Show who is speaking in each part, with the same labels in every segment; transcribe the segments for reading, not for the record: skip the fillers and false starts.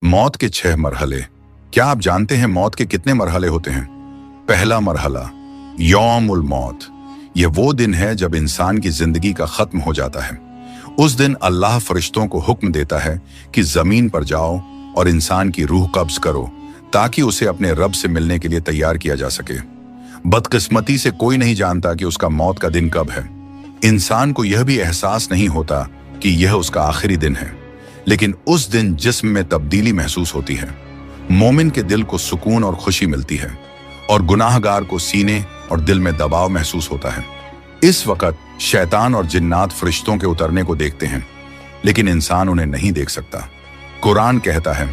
Speaker 1: मौत के 6 मरहले। क्या आप जानते हैं मौत के कितने मरहले होते हैं? पहला मरहला यौमुल मौत। यह वो दिन है जब इंसान की जिंदगी का खत्म हो जाता है। उस दिन अल्लाह फरिश्तों को हुक्म देता है कि जमीन पर जाओ और इंसान की रूह कब्ज करो ताकि उसे अपने रब से मिलने के लिए तैयार किया जा सके। बदकिस्मती से कोई नहीं जानता कि उसका मौत का दिन कब है। इंसान को यह भी एहसास नहीं होता कि यह उसका आखिरी दिन है, लेकिन उस दिन जिस्म में तब्दीली महसूस होती है। मोमिन के दिल को सुकून और खुशी मिलती है और गुनाहगार को सीने और दिल में दबाव महसूस होता है। इस वक्त शैतान और जिन्नात फरिश्तों के उतरने को देखते हैं, लेकिन इंसान उन्हें नहीं देख सकता। कुरान कहता है,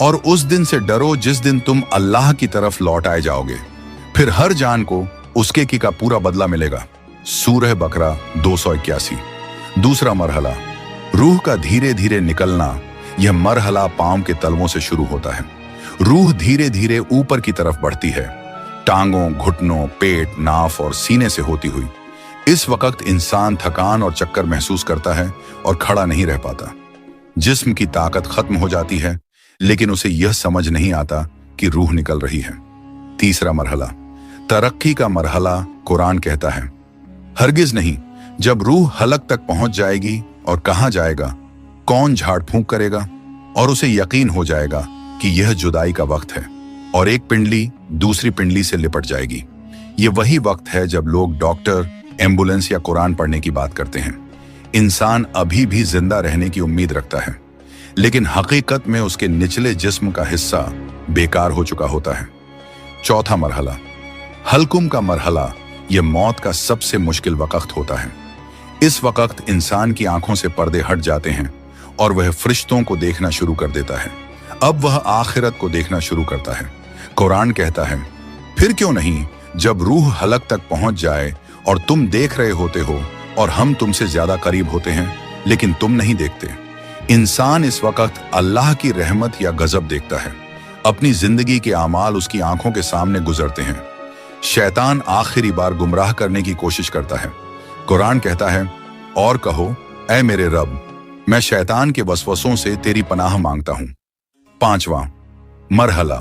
Speaker 1: और उस दिन से डरो जिस दिन तुम अल्लाह की तरफ लौट आए जाओगे, फिर हर जान को उसके की का पूरा बदला मिलेगा। सूरह बकरा 281। दूसरा मरहला रूह का धीरे धीरे निकलना। यह मरहला पांव के तलवों से शुरू होता है। रूह धीरे धीरे ऊपर की तरफ बढ़ती है, टांगों, घुटनों, पेट, नाफ और सीने से होती हुई। इस वक्त इंसान थकान और चक्कर महसूस करता है और खड़ा नहीं रह पाता। जिस्म की ताकत खत्म हो जाती है, लेकिन उसे यह समझ नहीं आता कि रूह निकल रही है। तीसरा मरहला तरक्की का मरहला। कुरान कहता है, हरगिज नहीं, जब रूह हलक तक पहुंच जाएगी और कहां जाएगा, कौन झाड़ फूंक करेगा, और उसे यकीन हो जाएगा कि यह जुदाई का वक्त है और एक पिंडली दूसरी पिंडली से लिपट जाएगी। यह वही वक्त है जब लोग डॉक्टर, एम्बुलेंस या कुरान पढ़ने की बात करते हैं। इंसान अभी भी जिंदा रहने की उम्मीद रखता है, लेकिन हकीकत में उसके निचले जिस्म का हिस्सा बेकार हो चुका होता है। चौथा मरहला हल्कुम का मरहला। यह मौत का सबसे मुश्किल वक्त होता है। इस वक्त इंसान की आंखों से पर्दे हट जाते हैं और वह फरिश्तों को देखना शुरू कर देता है। अब वह आखिरत को देखना शुरू करता है। कुरान कहता है, फिर क्यों नहीं, जब रूह हलक तक पहुंच जाए और तुम देख रहे होते हो और हम तुमसे ज्यादा करीब होते हैं, लेकिन तुम नहीं देखते। इंसान इस वक्त अल्लाह की रहमत या गजब देखता है। अपनी जिंदगी के आमाल उसकी आंखों के सामने गुजरते हैं। शैतान आखिरी बार गुमराह करने की कोशिश करता है। कुरान कहता है, और कहो, ऐ मेरे रब, मैं शैतान के वसवसों से तेरी पनाह मांगता हूं। पांचवा मरहला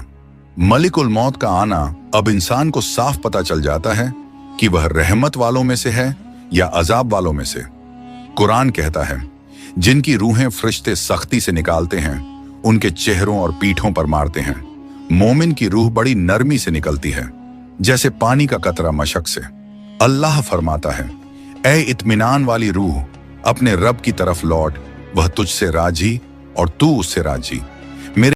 Speaker 1: मलिकुल मौत का आना। अब इंसान को साफ पता चल जाता है कि वह रहमत वालों में से है या अजाब वालों में से। कुरान कहता है, जिनकी रूहें फरिश्ते सख्ती से निकालते हैं, उनके चेहरों और पीठों पर मारते हैं। मोमिन की रूह बड़ी नरमी से निकलती है, जैसे पानी का कतरा मशक से। अल्लाह फरमाता है, ऐ इत्मीनान वाली रूह, अपने रब की तरफ लौट, वह तुझसे राजी और तू उससे राजी।